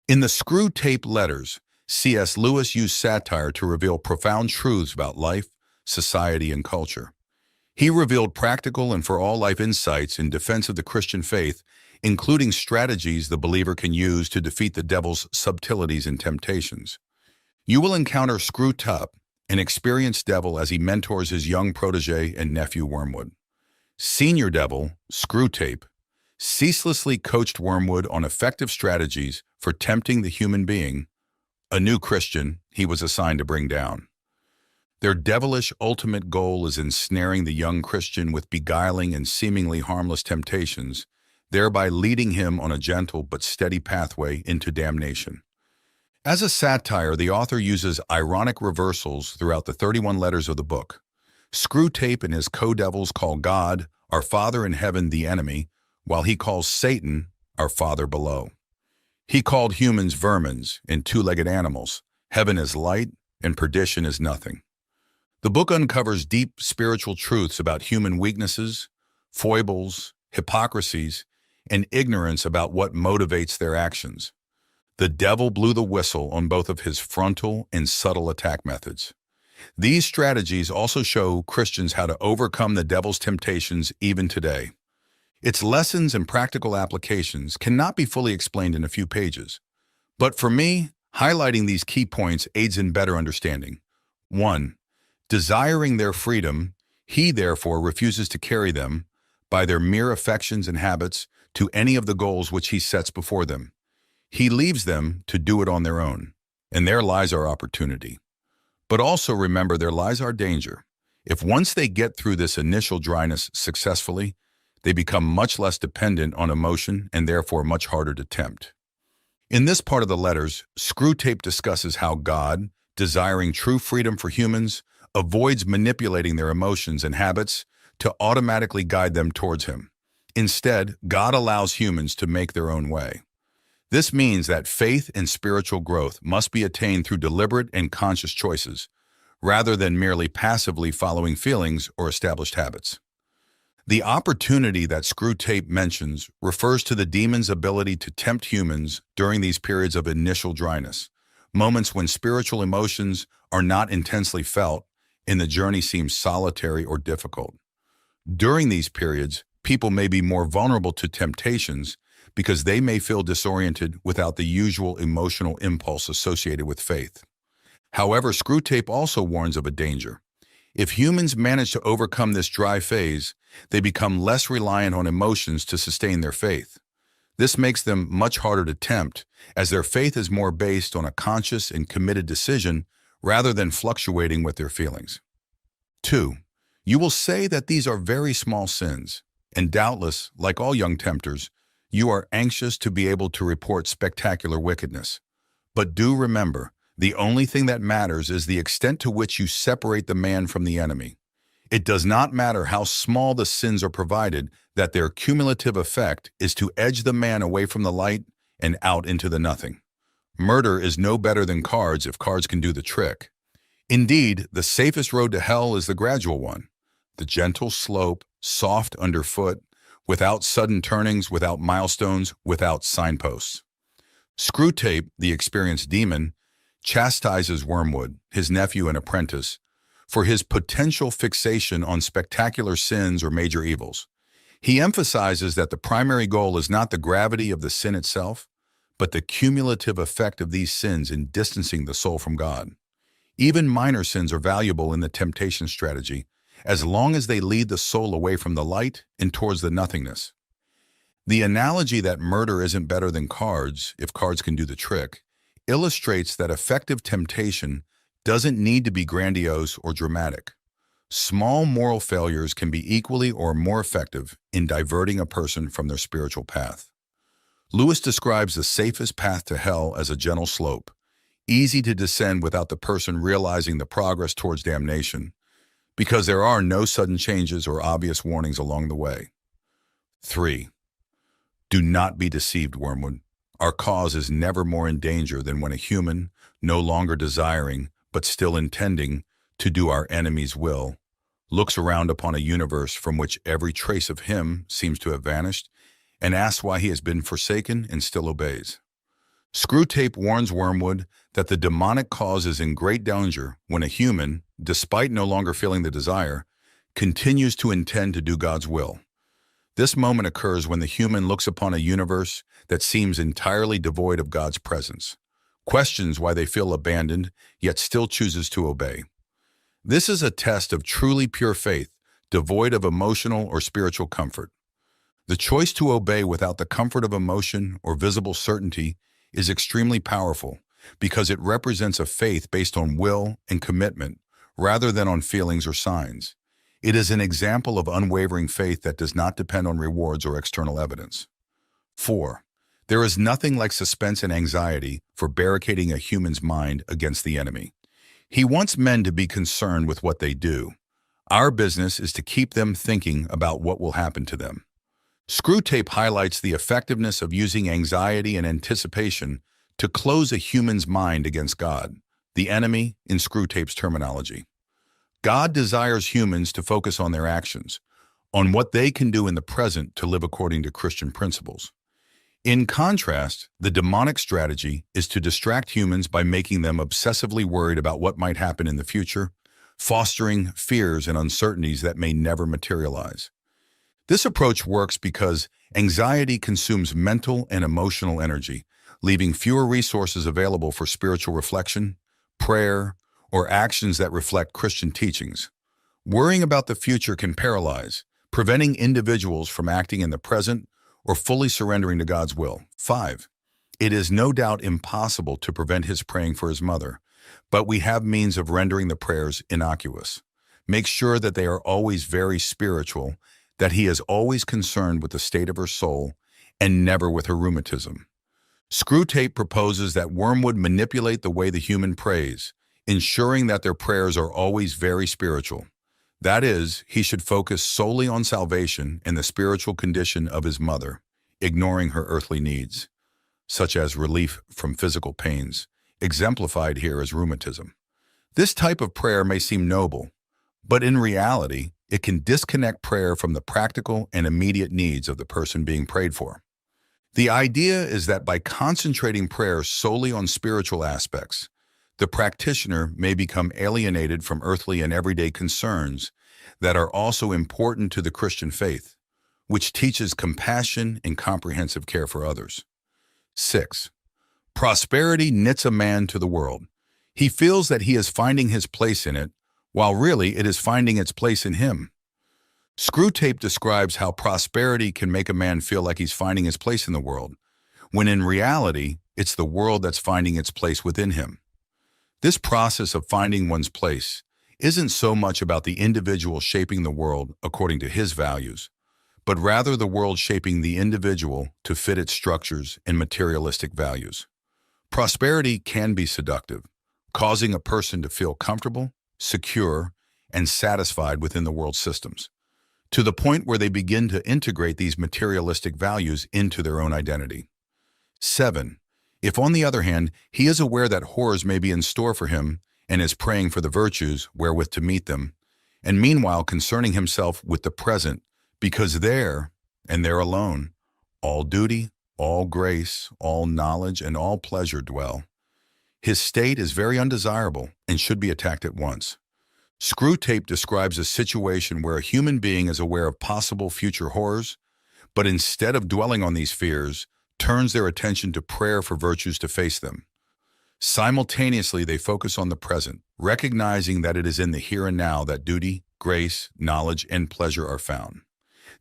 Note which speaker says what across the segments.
Speaker 1: In the Screwtape letters, C.S. Lewis used satire to reveal profound truths about life, society, and culture. He revealed practical and for-all-life insights in defense of the Christian faith, including strategies the believer can use to defeat the devil's subtleties and temptations. You will encounter Screwtape, an experienced devil, as he mentors his young protege and nephew Wormwood. Senior devil, Screwtape, ceaselessly coached Wormwood on effective strategies for tempting the human being, a new Christian he was assigned to bring down. Their devilish ultimate goal is ensnaring the young Christian with beguiling and seemingly harmless temptations, thereby leading him on a gentle but steady pathway into damnation. As a satire, the author uses ironic reversals throughout the 31 letters of the book. Screwtape and his co-devils call God, our Father in heaven, the enemy, while he calls Satan, our Father below. He called humans vermins and two-legged animals. Heaven is light and perdition is nothing. The book uncovers deep spiritual truths about human weaknesses, foibles, hypocrisies, and ignorance about what motivates their actions. The devil blew the whistle on both of his frontal and subtle attack methods. These strategies also show Christians how to overcome the devil's temptations even today. Its lessons and practical applications cannot be fully explained in a few pages. But for me, highlighting these key points aids in better understanding. 1. Desiring their freedom, he therefore refuses to carry them, by their mere affections and habits, to any of the goals which he sets before them. He leaves them to do it on their own, and there lies our opportunity. But also remember, there lies our danger. If once they get through this initial dryness successfully, they become much less dependent on emotion and therefore much harder to tempt. In this part of the letters, Screwtape discusses how God, desiring true freedom for humans, avoids manipulating their emotions and habits to automatically guide them towards him. Instead, God allows humans to make their own way. This means that faith and spiritual growth must be attained through deliberate and conscious choices, rather than merely passively following feelings or established habits. The opportunity that Screwtape mentions refers to the demon's ability to tempt humans during these periods of initial dryness, moments when spiritual emotions are not intensely felt and the journey seems solitary or difficult. During these periods, people may be more vulnerable to temptations because they may feel disoriented without the usual emotional impulse associated with faith. However, Screwtape also warns of a danger. If humans manage to overcome this dry phase, they become less reliant on emotions to sustain their faith. This makes them much harder to tempt, as their faith is more based on a conscious and committed decision rather than fluctuating with their feelings. 2. You will say that these are very small sins, and doubtless, like all young tempters, you are anxious to be able to report spectacular wickedness. But do remember, the only thing that matters is the extent to which you separate the man from the enemy. It does not matter how small the sins are, provided that their cumulative effect is to edge the man away from the light and out into the nothing. Murder is no better than cards if cards can do the trick. Indeed, the safest road to hell is the gradual one, the gentle slope, soft underfoot, without sudden turnings, without milestones, without signposts. Screwtape, the experienced demon, chastises Wormwood, his nephew and apprentice, for his potential fixation on spectacular sins or major evils. He emphasizes that the primary goal is not the gravity of the sin itself, but the cumulative effect of these sins in distancing the soul from God. Even minor sins are valuable in the temptation strategy, as long as they lead the soul away from the light and towards the nothingness. The analogy that murder isn't better than cards, if cards can do the trick, illustrates that effective temptation doesn't need to be grandiose or dramatic. Small moral failures can be equally or more effective in diverting a person from their spiritual path. Lewis describes the safest path to hell as a gentle slope, easy to descend without the person realizing the progress towards damnation, because there are no sudden changes or obvious warnings along the way. 3. Do not be deceived, Wormwood. Our cause is never more in danger than when a human, no longer desiring, but still intending to do our enemy's will, looks around upon a universe from which every trace of him seems to have vanished, and asks why he has been forsaken and still obeys. Screwtape warns Wormwood that the demonic cause is in great danger when a human, despite no longer feeling the desire, continues to intend to do God's will. This moment occurs when the human looks upon a universe that seems entirely devoid of God's presence, questions why they feel abandoned, yet still chooses to obey. This is a test of truly pure faith, devoid of emotional or spiritual comfort. The choice to obey without the comfort of emotion or visible certainty is extremely powerful because it represents a faith based on will and commitment rather than on feelings or signs. It is an example of unwavering faith that does not depend on rewards or external evidence. 4. There is nothing like suspense and anxiety for barricading a human's mind against the enemy. He wants men to be concerned with what they do. Our business is to keep them thinking about what will happen to them. Screwtape highlights the effectiveness of using anxiety and anticipation to close a human's mind against God, the enemy in Screwtape's terminology. God desires humans to focus on their actions, on what they can do in the present to live according to Christian principles. In contrast, the demonic strategy is to distract humans by making them obsessively worried about what might happen in the future, fostering fears and uncertainties that may never materialize. This approach works because anxiety consumes mental and emotional energy, leaving fewer resources available for spiritual reflection, prayer, or actions that reflect Christian teachings. Worrying about the future can paralyze, preventing individuals from acting in the present or fully surrendering to God's will. 5. It is no doubt impossible to prevent his praying for his mother, but we have means of rendering the prayers innocuous. Make sure that they are always very spiritual, that he is always concerned with the state of her soul and never with her rheumatism. Screwtape proposes that Wormwood manipulate the way the human prays, ensuring that their prayers are always very spiritual. That is, he should focus solely on salvation and the spiritual condition of his mother, ignoring her earthly needs, such as relief from physical pains, exemplified here as rheumatism. This type of prayer may seem noble, but in reality, it can disconnect prayer from the practical and immediate needs of the person being prayed for. The idea is that by concentrating prayer solely on spiritual aspects, the practitioner may become alienated from earthly and everyday concerns that are also important to the Christian faith, which teaches compassion and comprehensive care for others. 6. Prosperity knits a man to the world. He feels that he is finding his place in it, while really it is finding its place in him. Screwtape describes how prosperity can make a man feel like he's finding his place in the world, when in reality, it's the world that's finding its place within him. This process of finding one's place isn't so much about the individual shaping the world according to his values, but rather the world shaping the individual to fit its structures and materialistic values. Prosperity can be seductive, causing a person to feel comfortable, secure, and satisfied within the world's systems, to the point where they begin to integrate these materialistic values into their own identity. 7. If, on the other hand, he is aware that horrors may be in store for him and is praying for the virtues wherewith to meet them, and meanwhile concerning himself with the present, because there, and there alone, all duty, all grace, all knowledge, and all pleasure dwell, his state is very undesirable and should be attacked at once. Screwtape describes a situation where a human being is aware of possible future horrors, but instead of dwelling on these fears, turns their attention to prayer for virtues to face them. Simultaneously, they focus on the present, recognizing that it is in the here and now that duty, grace, knowledge, and pleasure are found.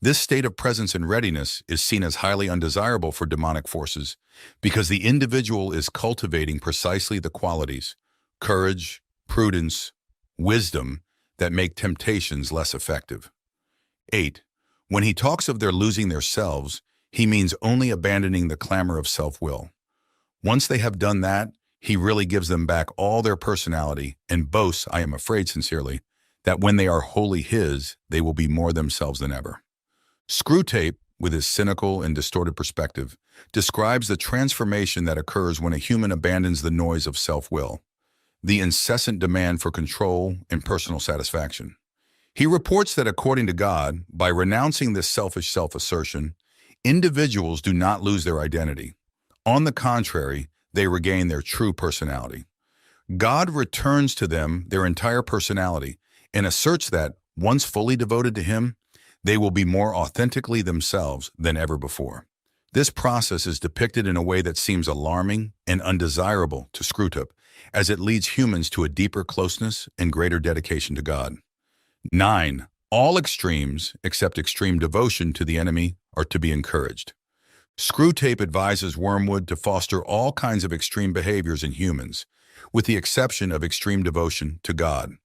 Speaker 1: This state of presence and readiness is seen as highly undesirable for demonic forces because the individual is cultivating precisely the qualities, courage, prudence, wisdom, that make temptations less effective. 8. When he talks of their losing their selves, he means only abandoning the clamor of self-will. Once they have done that, he really gives them back all their personality and boasts, I am afraid sincerely, that when they are wholly his, they will be more themselves than ever. Screwtape, with his cynical and distorted perspective, describes the transformation that occurs when a human abandons the noise of self-will, the incessant demand for control and personal satisfaction. He reports that according to God, by renouncing this selfish self-assertion, individuals do not lose their identity. On the contrary, they regain their true personality. God returns to them their entire personality and asserts that, once fully devoted to Him, they will be more authentically themselves than ever before. This process is depicted in a way that seems alarming and undesirable to Screwtape, as it leads humans to a deeper closeness and greater dedication to God. 9. All extremes, except extreme devotion to the enemy, are to be encouraged. Screwtape advises Wormwood to foster all kinds of extreme behaviors in humans, with the exception of extreme devotion to God.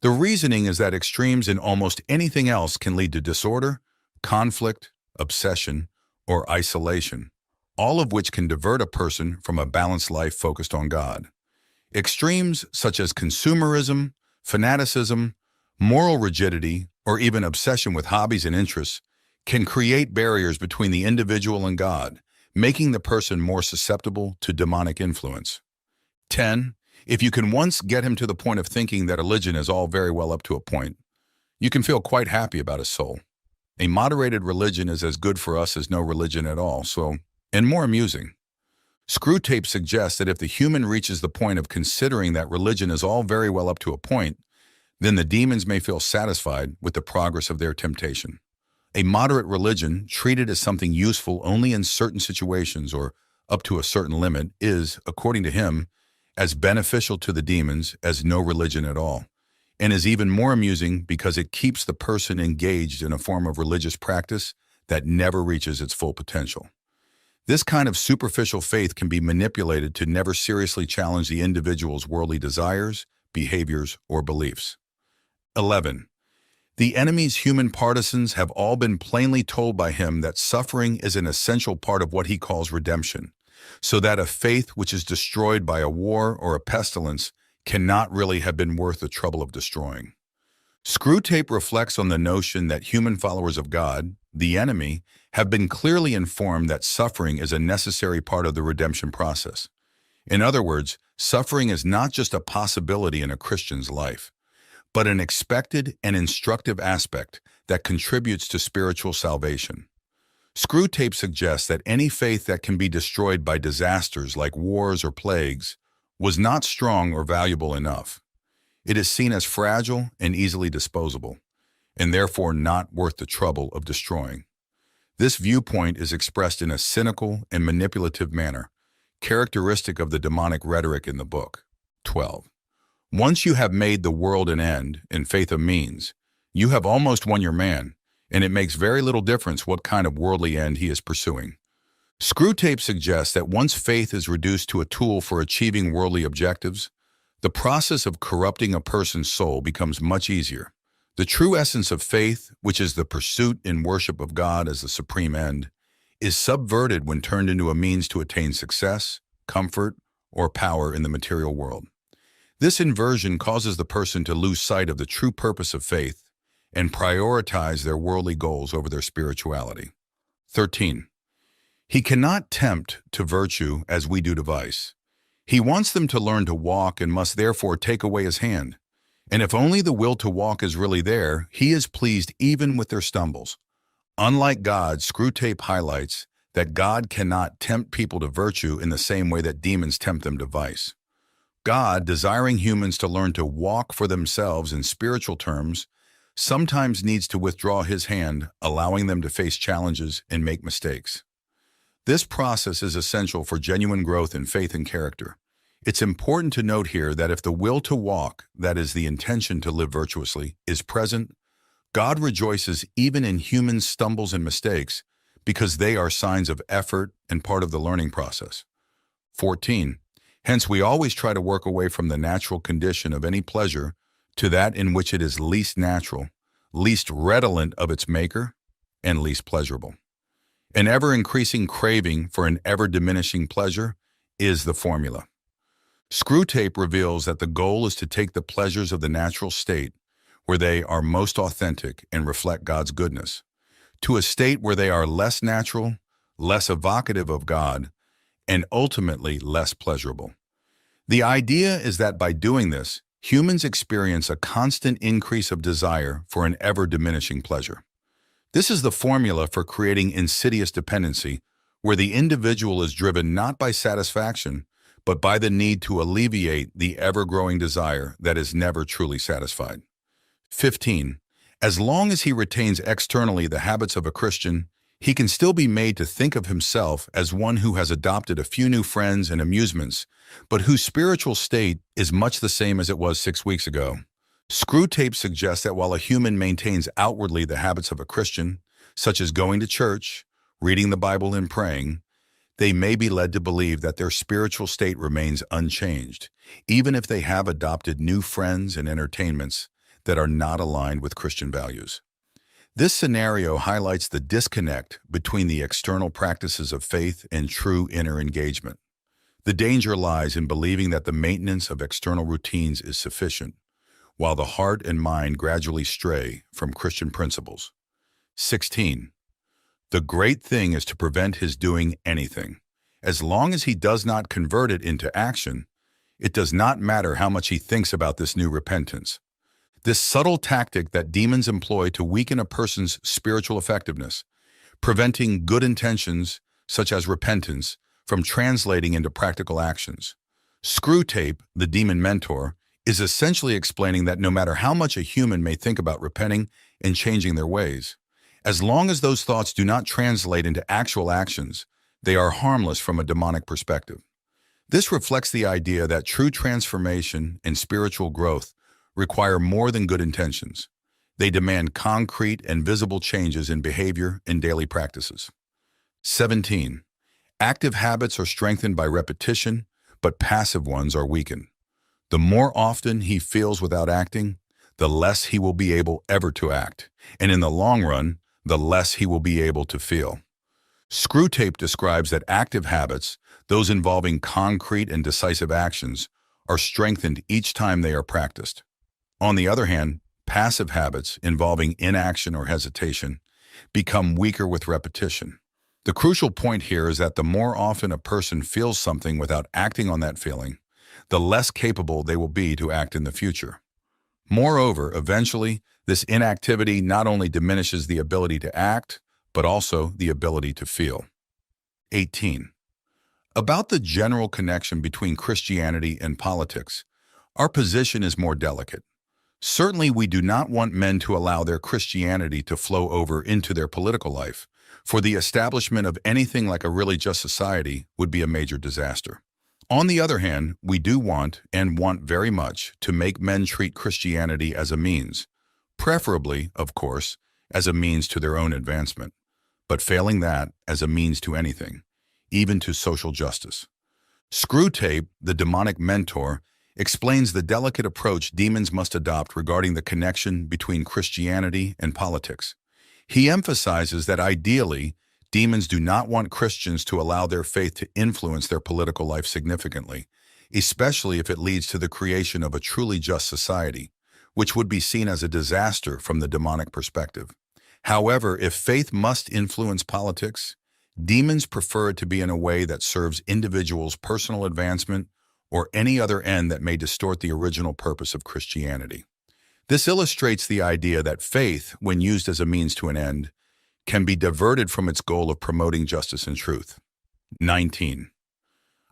Speaker 1: The reasoning is that extremes in almost anything else can lead to disorder, conflict, obsession, or isolation, all of which can divert a person from a balanced life focused on God. Extremes such as consumerism, fanaticism, moral rigidity, or even obsession with hobbies and interests can create barriers between the individual and God, making the person more susceptible to demonic influence. 10. If you can once get him to the point of thinking that religion is all very well up to a point, you can feel quite happy about his soul. A moderated religion is as good for us as no religion at all, and more amusing. Screwtape suggests that if the human reaches the point of considering that religion is all very well up to a point, then the demons may feel satisfied with the progress of their temptation. A moderate religion, treated as something useful only in certain situations or up to a certain limit, is, according to him, as beneficial to the demons as no religion at all, and is even more amusing because it keeps the person engaged in a form of religious practice that never reaches its full potential. This kind of superficial faith can be manipulated to never seriously challenge the individual's worldly desires, behaviors, or beliefs. 11. The enemy's human partisans have all been plainly told by him that suffering is an essential part of what he calls redemption, so that a faith which is destroyed by a war or a pestilence cannot really have been worth the trouble of destroying. Screwtape reflects on the notion that human followers of God, the enemy, have been clearly informed that suffering is a necessary part of the redemption process. In other words, suffering is not just a possibility in a Christian's life, but an expected and instructive aspect that contributes to spiritual salvation. Screwtape suggests that any faith that can be destroyed by disasters like wars or plagues was not strong or valuable enough. It is seen as fragile and easily disposable, and therefore not worth the trouble of destroying. This viewpoint is expressed in a cynical and manipulative manner, characteristic of the demonic rhetoric in the book. 12. Once you have made the world an end and faith a means, you have almost won your man, and it makes very little difference what kind of worldly end he is pursuing. Screwtape suggests that once faith is reduced to a tool for achieving worldly objectives, the process of corrupting a person's soul becomes much easier. The true essence of faith, which is the pursuit and worship of God as the supreme end, is subverted when turned into a means to attain success, comfort, or power in the material world. This inversion causes the person to lose sight of the true purpose of faith and prioritize their worldly goals over their spirituality. 13. He cannot tempt to virtue as we do to vice. He wants them to learn to walk and must therefore take away his hand. And if only the will to walk is really there, he is pleased even with their stumbles. Unlike God, Screwtape highlights that God cannot tempt people to virtue in the same way that demons tempt them to vice. God, desiring humans to learn to walk for themselves in spiritual terms, sometimes needs to withdraw his hand, allowing them to face challenges and make mistakes. This process is essential for genuine growth in faith and character. It's important to note here that if the will to walk, that is the intention to live virtuously, is present, God rejoices even in human stumbles and mistakes because they are signs of effort and part of the learning process. 14. Hence, we always try to work away from the natural condition of any pleasure to that in which it is least natural, least redolent of its maker, and least pleasurable. An ever-increasing craving for an ever-diminishing pleasure is the formula. Screwtape reveals that the goal is to take the pleasures of the natural state, where they are most authentic and reflect God's goodness, to a state where they are less natural, less evocative of God, and ultimately less pleasurable. The idea is that by doing this, humans experience a constant increase of desire for an ever-diminishing pleasure. This is the formula for creating insidious dependency, where the individual is driven not by satisfaction, but by the need to alleviate the ever-growing desire that is never truly satisfied. 15. As long as he retains externally the habits of a Christian, he can still be made to think of himself as one who has adopted a few new friends and amusements, but whose spiritual state is much the same as it was 6 weeks ago. Screwtape suggests that while a human maintains outwardly the habits of a Christian, such as going to church, reading the Bible, and praying, they may be led to believe that their spiritual state remains unchanged, even if they have adopted new friends and entertainments that are not aligned with Christian values. This scenario highlights the disconnect between the external practices of faith and true inner engagement. The danger lies in believing that the maintenance of external routines is sufficient, while the heart and mind gradually stray from Christian principles. 16. The great thing is to prevent his doing anything. As long as he does not convert it into action, it does not matter how much he thinks about this new repentance. This subtle tactic that demons employ to weaken a person's spiritual effectiveness, preventing good intentions, such as repentance, from translating into practical actions. Screwtape, the demon mentor, is essentially explaining that no matter how much a human may think about repenting and changing their ways, as long as those thoughts do not translate into actual actions, they are harmless from a demonic perspective. This reflects the idea that true transformation and spiritual growth require more than good intentions. They demand concrete and visible changes in behavior and daily practices. 17. Active habits are strengthened by repetition, but passive ones are weakened. The more often he feels without acting, the less he will be able ever to act, and in the long run, the less he will be able to feel. Screwtape describes that active habits, those involving concrete and decisive actions, are strengthened each time they are practiced. On the other hand, passive habits involving inaction or hesitation become weaker with repetition. The crucial point here is that the more often a person feels something without acting on that feeling, the less capable they will be to act in the future. Moreover, eventually, this inactivity not only diminishes the ability to act, but also the ability to feel. 18. About the general connection between Christianity and politics, our position is more delicate. Certainly, we do not want men to allow their Christianity to flow over into their political life, for the establishment of anything like a really just society would be a major disaster. On the other hand, we do want, and want very much, to make men treat Christianity as a means, preferably, of course, as a means to their own advancement, but failing that, as a means to anything, even to social justice. Screwtape, the demonic mentor, explains the delicate approach demons must adopt regarding the connection between Christianity and politics. He emphasizes that ideally, demons do not want Christians to allow their faith to influence their political life significantly, especially if it leads to the creation of a truly just society, which would be seen as a disaster from the demonic perspective. However, if faith must influence politics, demons prefer it to be in a way that serves individuals' personal advancement or any other end that may distort the original purpose of Christianity. This illustrates the idea that faith, when used as a means to an end, can be diverted from its goal of promoting justice and truth. 19.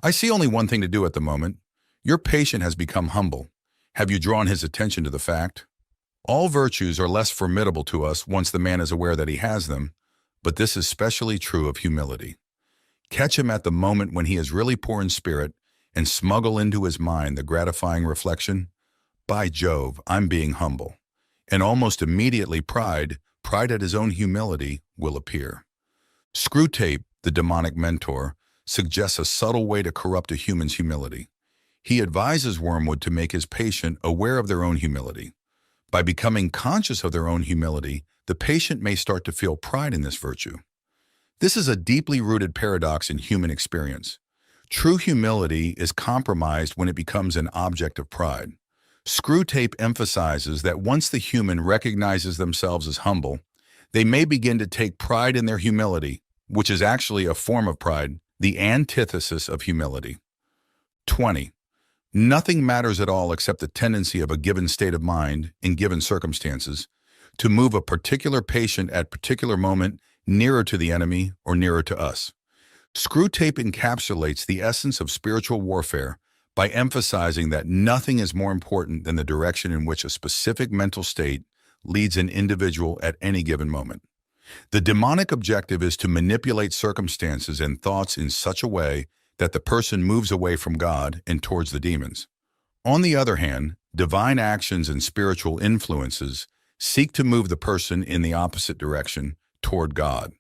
Speaker 1: I see only one thing to do at the moment. Your patient has become humble. Have you drawn his attention to the fact? All virtues are less formidable to us once the man is aware that he has them, but this is especially true of humility. Catch him at the moment when he is really poor in spirit and smuggle into his mind the gratifying reflection, "By Jove, I'm being humble." And almost immediately pride at his own humility, will appear. Screwtape, the demonic mentor, suggests a subtle way to corrupt a human's humility. He advises Wormwood to make his patient aware of their own humility. By becoming conscious of their own humility, the patient may start to feel pride in this virtue. This is a deeply rooted paradox in human experience. True humility is compromised when it becomes an object of pride. Screwtape emphasizes that once the human recognizes themselves as humble, they may begin to take pride in their humility, which is actually a form of pride, the antithesis of humility. 20. Nothing matters at all except the tendency of a given state of mind, in given circumstances, to move a particular patient at particular moment nearer to the enemy or nearer to us. Screwtape encapsulates the essence of spiritual warfare by emphasizing that nothing is more important than the direction in which a specific mental state leads an individual at any given moment. The demonic objective is to manipulate circumstances and thoughts in such a way that the person moves away from God and towards the demons. On the other hand, divine actions and spiritual influences seek to move the person in the opposite direction, toward God.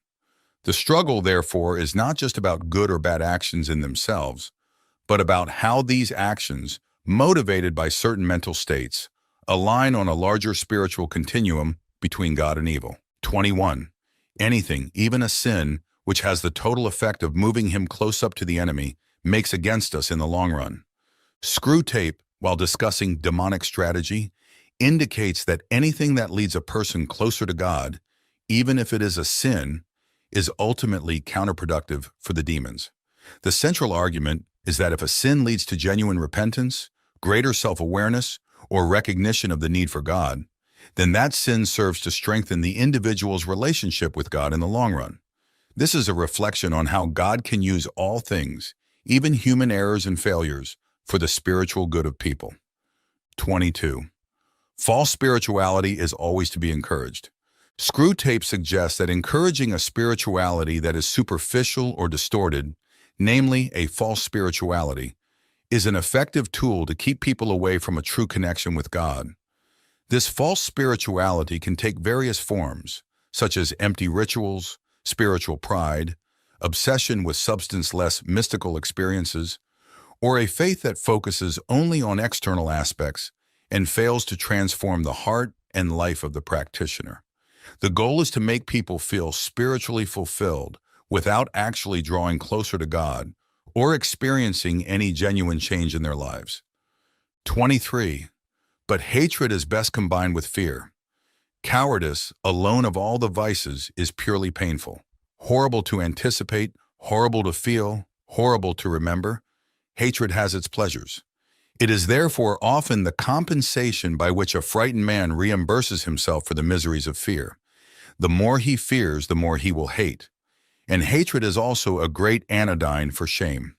Speaker 1: The struggle, therefore, is not just about good or bad actions in themselves, but about how these actions, motivated by certain mental states, align on a larger spiritual continuum between God and evil. 21. Anything, even a sin, which has the total effect of moving him close up to the enemy, makes against us in the long run. Screwtape, while discussing demonic strategy, indicates that anything that leads a person closer to God, even if it is a sin, is ultimately counterproductive for the demons. The central argument is that if a sin leads to genuine repentance, greater self-awareness, or recognition of the need for God, then that sin serves to strengthen the individual's relationship with God in the long run. This is a reflection on how God can use all things, even human errors and failures, for the spiritual good of people. 22. False spirituality is always to be encouraged. Screwtape suggests that encouraging a spirituality that is superficial or distorted, namely a false spirituality, is an effective tool to keep people away from a true connection with God. This false spirituality can take various forms, such as empty rituals, spiritual pride, obsession with substance-less mystical experiences, or a faith that focuses only on external aspects and fails to transform the heart and life of the practitioner. The goal is to make people feel spiritually fulfilled without actually drawing closer to God or experiencing any genuine change in their lives. 23. But hatred is best combined with fear. Cowardice, alone of all the vices, is purely painful. Horrible to anticipate, horrible to feel, horrible to remember. Hatred has its pleasures. It is therefore often the compensation by which a frightened man reimburses himself for the miseries of fear. The more he fears, the more he will hate. And hatred is also a great anodyne for shame.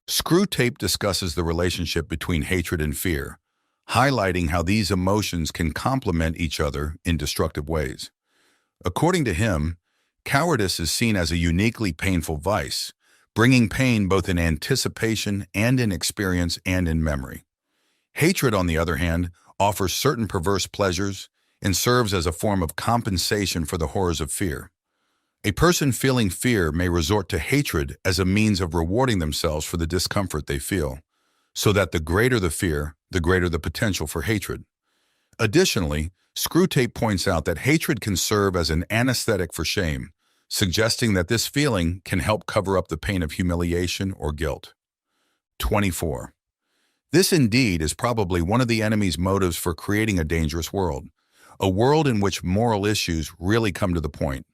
Speaker 1: Screwtape discusses the relationship between hatred and fear, highlighting how these emotions can complement each other in destructive ways. According to him, cowardice is seen as a uniquely painful vice, bringing pain both in anticipation and in experience and in memory. Hatred, on the other hand, offers certain perverse pleasures and serves as a form of compensation for the horrors of fear. A person feeling fear may resort to hatred as a means of rewarding themselves for the discomfort they feel, so that the greater the fear, the greater the potential for hatred. Additionally, Screwtape points out that hatred can serve as an anesthetic for shame, suggesting that this feeling can help cover up the pain of humiliation or guilt. 24. This indeed is probably one of the enemy's motives for creating a dangerous world, a world in which moral issues really come to the point.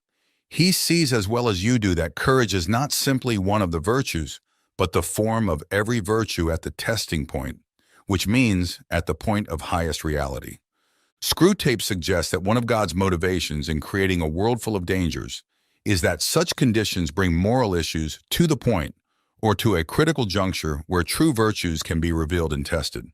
Speaker 1: He sees as well as you do that courage is not simply one of the virtues, but the form of every virtue at the testing point, which means at the point of highest reality. Screwtape suggests that one of God's motivations in creating a world full of dangers is that such conditions bring moral issues to the point or to a critical juncture where true virtues can be revealed and tested.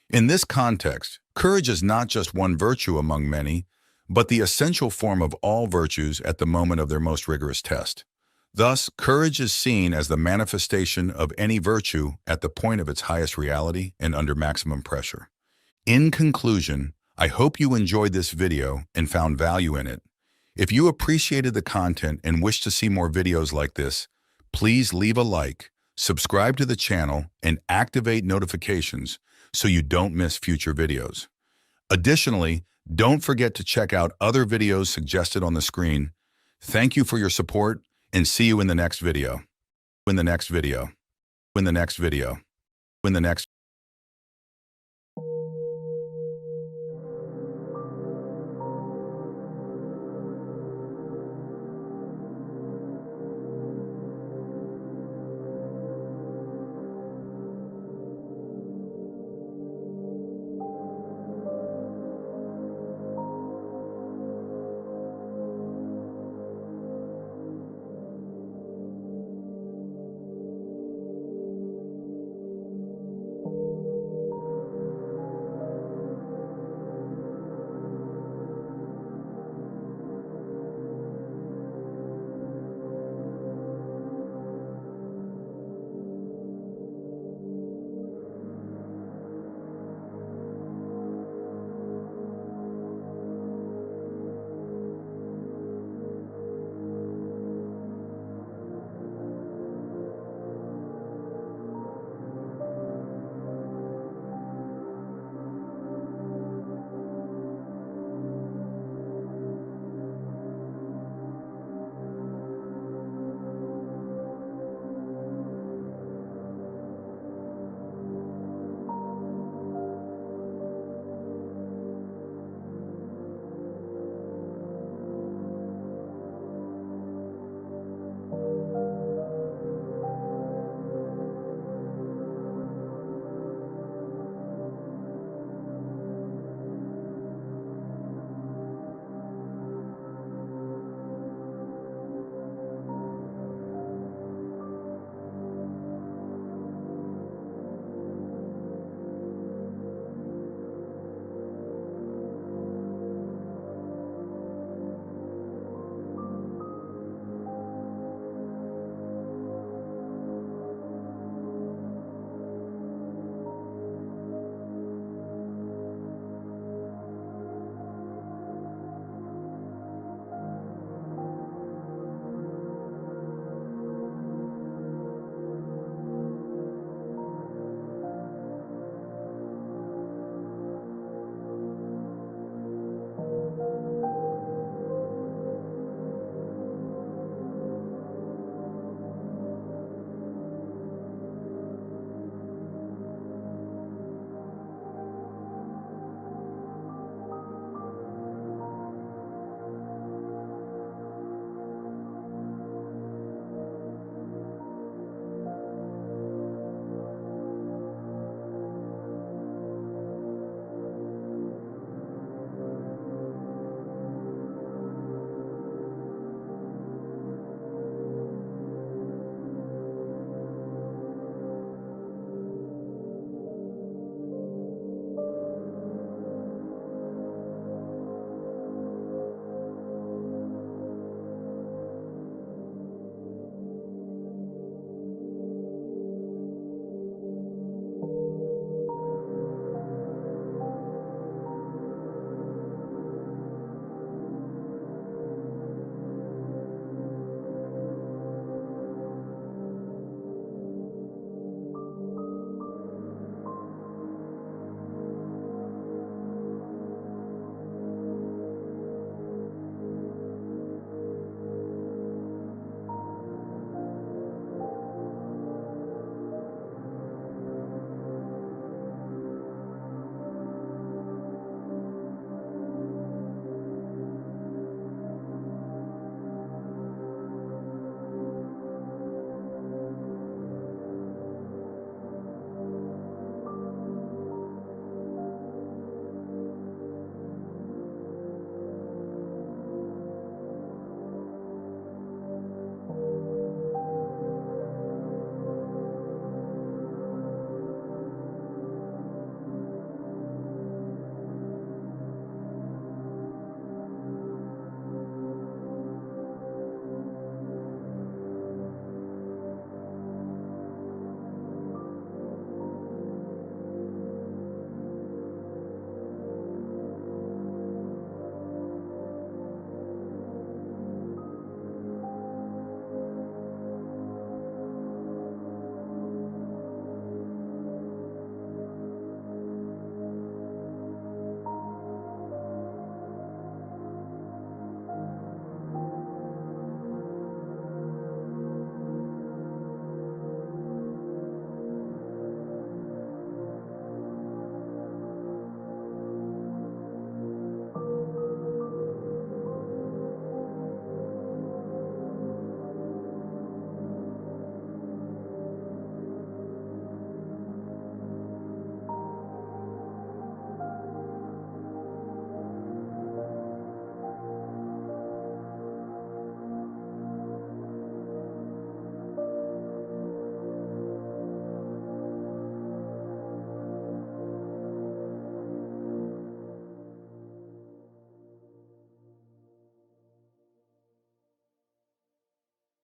Speaker 1: In this context, courage is not just one virtue among many, but the essential form of all virtues at the moment of their most rigorous test. Thus, courage is seen as the manifestation of any virtue at the point of its highest reality and under maximum pressure. In conclusion, I hope you enjoyed this video and found value in it. If you appreciated the content and wish to see more videos like this, please leave a like, subscribe to the channel, and activate notifications so you don't miss future videos. Additionally, don't forget to check out other videos suggested on the screen. Thank you for your support, and see you in the next video. In the next video. In the next video. In the next